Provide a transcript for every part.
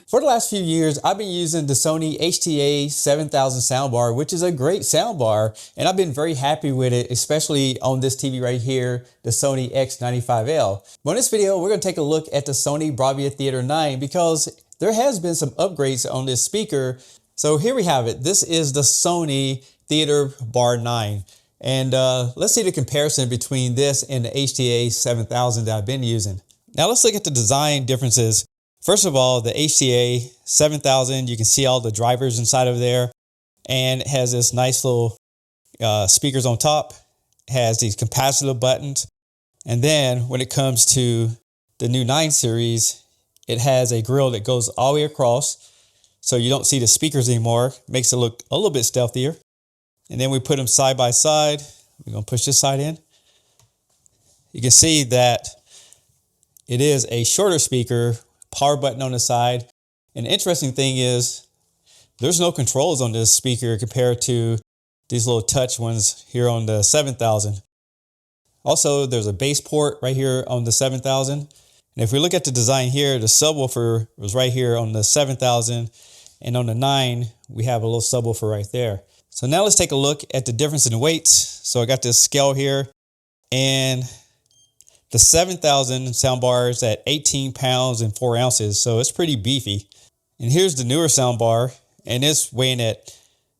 For the last few years, I've been using the Sony HT-A7000 soundbar, which is a great soundbar, and I've been very happy with it, especially on this TV right here, the Sony X95L. But in this video, we're going to take a look at the Sony Bravia Theater 9 because there has been some upgrades on this speaker. So here we have it. This is the Sony Theater Bar 9. And let's see the comparison between this and the HT-A7000 that I've been using. Now let's look at the design differences. First of all, the HT-A7000, you can see all the drivers inside of there, and it has this nice little speakers on top. It has these capacitive buttons. And then when it comes to the new 9 series, it has a grill that goes all the way across, so you don't see the speakers anymore. Makes it look a little bit stealthier. And then we put them side by side. We're going to push this side in. You can see that it is a shorter speaker, power button on the side. And the interesting thing is there's no controls on this speaker compared to these little touch ones here on the 7000. Also, there's a bass port right here on the 7000. And if we look at the design here, the subwoofer was right here on the 7000. And on the 9, we have a little subwoofer right there. So now let's take a look at the difference in weights. So I got this scale here, and the 7000 soundbar is at 18 pounds and 4 ounces. So it's pretty beefy. And here's the newer soundbar, and it's weighing at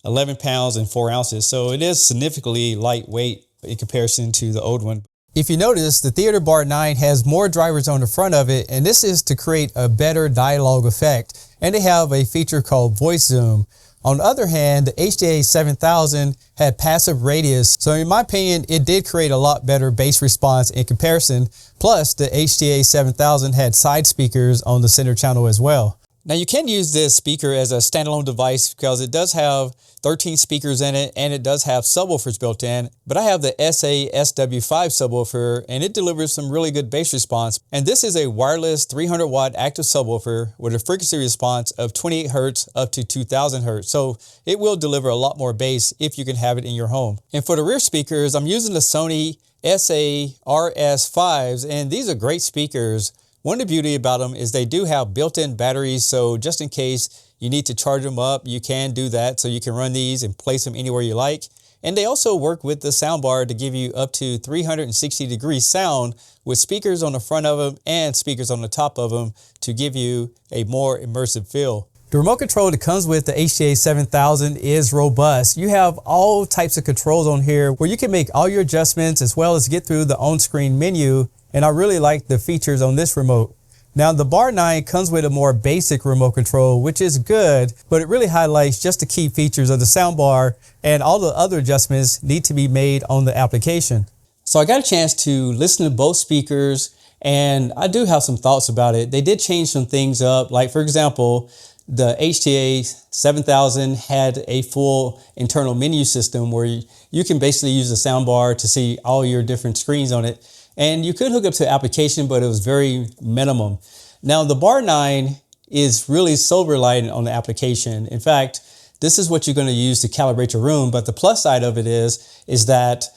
11 pounds and 4 ounces. So it is significantly lightweight in comparison to the old one. If you notice, the Theater Bar 9 has more drivers on the front of it, and this is to create a better dialogue effect. And they have a feature called voice zoom. On the other hand, the HT-A7000 had passive radius. So in my opinion, it did create a lot better bass response in comparison. Plus the HT-A7000 had side speakers on the center channel as well. Now you can use this speaker as a standalone device because it does have 13 speakers in it, and it does have subwoofers built in. But I have the SUBWOOFERS subwoofer, and it delivers some really good bass response. And this is a wireless 300 watt active subwoofer with a frequency response of 28 Hertz up to 2000 Hertz. So it will deliver a lot more bass if you can have it in your home. And for the rear speakers, I'm using the Sony SA-RS5s, and these are great speakers. One of the beauty about them is they do have built-in batteries, so just in case you need to charge them up, you can do that. So you can run these and place them anywhere you like. And they also work with the soundbar to give you up to 360-degree sound with speakers on the front of them and speakers on the top of them to give you a more immersive feel. The remote control that comes with the HT-A7000 is robust. You have all types of controls on here where you can make all your adjustments as well as get through the on-screen menu. And I really like the features on this remote. Now the Bar 9 comes with a more basic remote control, which is good, but it really highlights just the key features of the soundbar, and all the other adjustments need to be made on the application. So I got a chance to listen to both speakers, and I do have some thoughts about it. They did change some things up. Like for example, the HT-A7000 had a full internal menu system where you can basically use the soundbar to see all your different screens on it. And you could hook up to the application, but it was very minimum. Now the Bar 9 is really so reliant on the application. In fact, this is what you're going to use to calibrate your room. But the plus side of it is that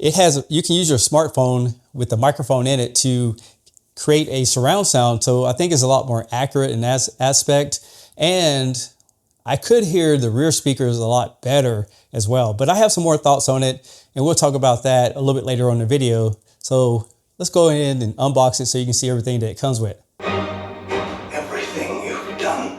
you can use your smartphone with the microphone in it to create a surround sound. So I think it's a lot more accurate in that aspect. And I could hear the rear speakers a lot better as well. But I have some more thoughts on it, and we'll talk about that a little bit later on in the video. So let's go ahead and unbox it so you can see everything that it comes with. Everything you've done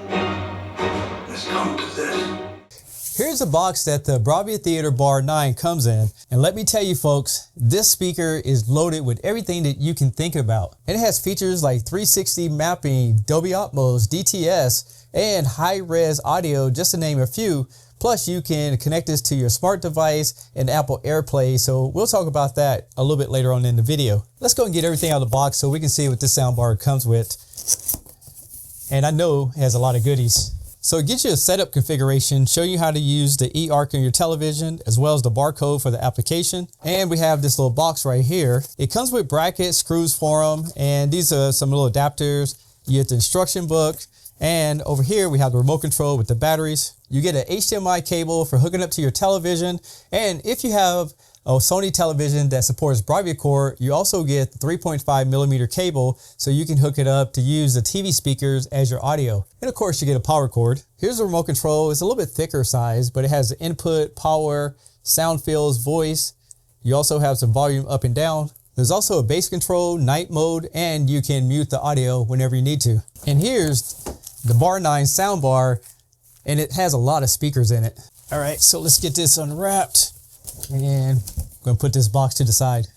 has come to this. Here's the box that the Bravia Theater Bar 9 comes in. And let me tell you folks, this speaker is loaded with everything that you can think about. And it has features like 360 mapping, Dolby Atmos, DTS, and high-res audio, just to name a few. Plus, you can connect this to your smart device and Apple AirPlay. So we'll talk about that a little bit later on in the video. Let's go and get everything out of the box so we can see what this soundbar comes with. And I know it has a lot of goodies. So it gives you a setup configuration, show you how to use the eARC on your television, as well as the barcode for the application. And we have this little box right here. It comes with brackets, screws for them, and these are some little adapters. You get the instruction book. And over here, we have the remote control with the batteries. You get an HDMI cable for hooking up to your television. And if you have a Sony television that supports Bravia core, you also get the 3.5mm cable so you can hook it up to use the TV speakers as your audio. And of course you get a power cord. Here's the remote control. It's a little bit thicker size, but it has input, power, sound fields, voice. You also have some volume up and down. There's also a bass control, night mode, and you can mute the audio whenever you need to. And here's the Bar 9 soundbar, and it has a lot of speakers in it. All right, so let's get this unwrapped, and I'm gonna put this box to the side.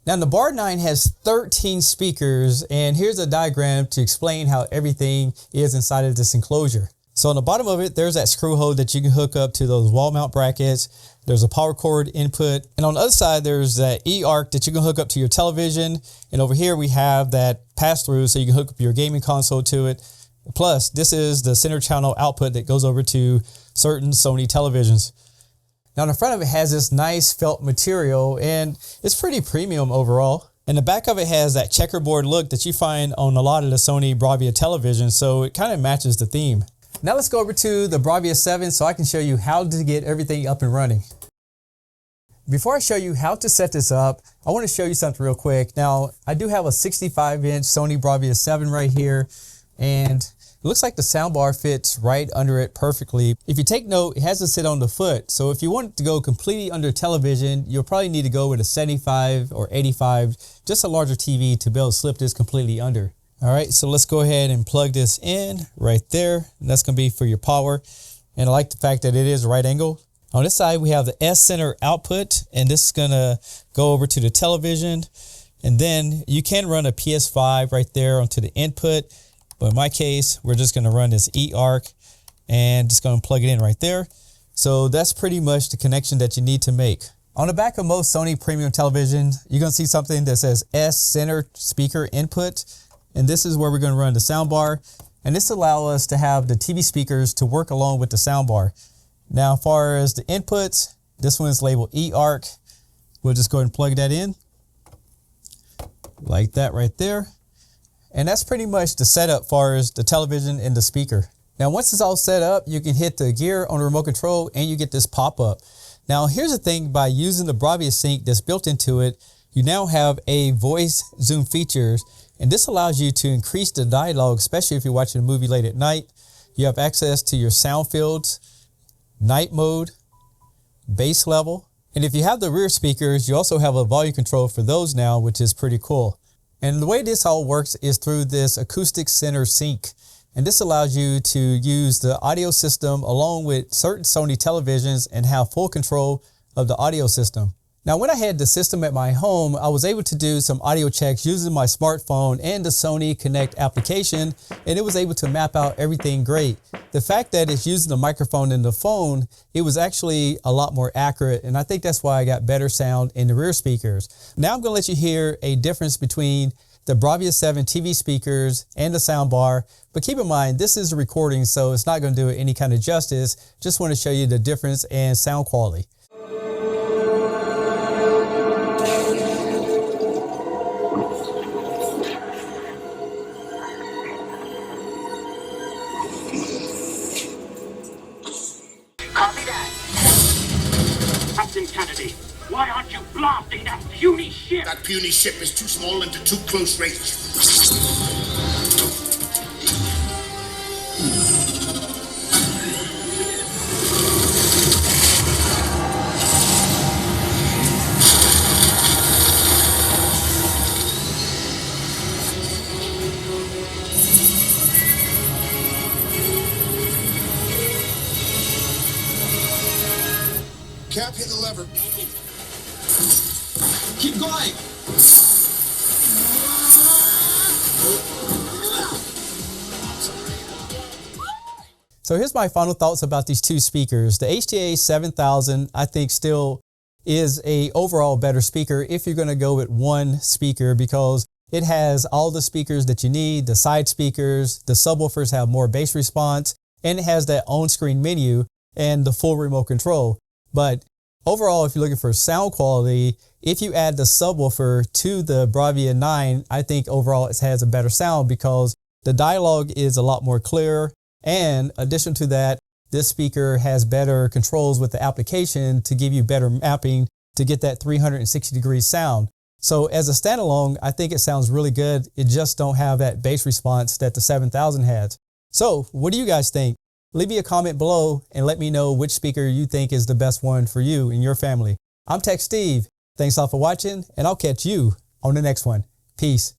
Now the Bar 9 has 13 speakers, and here's a diagram to explain how everything is inside of this enclosure. So on the bottom of it, there's that screw hole that you can hook up to those wall mount brackets. There's a power cord input. And on the other side, there's that E-arc that you can hook up to your television. And over here, we have that pass-through so you can hook up your gaming console to it. Plus, this is the center channel output that goes over to certain Sony televisions. Now, on the front of it has this nice felt material, and it's pretty premium overall. And the back of it has that checkerboard look that you find on a lot of the Sony Bravia televisions, so it kind of matches the theme. Now let's go over to the Bravia 7 so I can show you how to get everything up and running. Before I show you how to set this up, I want to show you something real quick. Now, I do have a 65-inch Sony Bravia 7 right here, and it looks like the soundbar fits right under it perfectly. If you take note, it has to sit on the foot. So if you want it to go completely under television, you'll probably need to go with a 75 or 85, just a larger TV to be able to slip this completely under. All right, so let's go ahead and plug this in right there. That's gonna be for your power. And I like the fact that it is right angle. On this side, we have the S center output, and this is gonna go over to the television. And then you can run a PS5 right there onto the input. But in my case, we're just gonna run this E-arc and just gonna plug it in right there. So that's pretty much the connection that you need to make. On the back of most Sony premium televisions, you're gonna see something that says S center speaker input. And this is where we're going to run the soundbar. And this allows us to have the TV speakers to work along with the soundbar. Now, as far as the inputs, this one is labeled E-arc. We'll just go ahead and plug that in like that right there. And that's pretty much the setup as far as the television and the speaker. Now, once it's all set up, you can hit the gear on the remote control and you get this pop-up. Now, here's the thing, by using the Bravia sync that's built into it, you now have a voice zoom features. And this allows you to increase the dialogue, especially if you're watching a movie late at night. You have access to your sound fields, night mode, bass level. And if you have the rear speakers, you also have a volume control for those now, which is pretty cool. And the way this all works is through this acoustic center sync. And this allows you to use the audio system along with certain Sony televisions and have full control of the audio system. Now, when I had the system at my home, I was able to do some audio checks using my smartphone and the Sony Connect application, and it was able to map out everything great. The fact that it's using the microphone in the phone, it was actually a lot more accurate, and I think that's why I got better sound in the rear speakers. Now I'm going to let you hear a difference between the Bravia 7 TV speakers and the soundbar, but keep in mind, this is a recording, so it's not going to do it any kind of justice. Just want to show you the difference in sound quality. Copy that. Captain Kennedy, why aren't you blasting that puny ship? That puny ship is too small and to too close range. Cap, hit the lever. Keep going. So here's my final thoughts about these two speakers. The HT-A7000, I think, still is a overall better speaker if you're going to go with one speaker, because it has all the speakers that you need, the side speakers, the subwoofers have more bass response, and it has that on-screen menu and the full remote control. But overall, if you're looking for sound quality, if you add the subwoofer to the Bravia 9, I think overall it has a better sound because the dialogue is a lot more clear. And in addition to that, this speaker has better controls with the application to give you better mapping to get that 360-degree sound. So as a standalone, I think it sounds really good. It just don't have that bass response that the 7000 has. So what do you guys think? Leave me a comment below and let me know which speaker you think is the best one for you and your family. I'm Tech Steve. Thanks all for watching, and I'll catch you on the next one. Peace.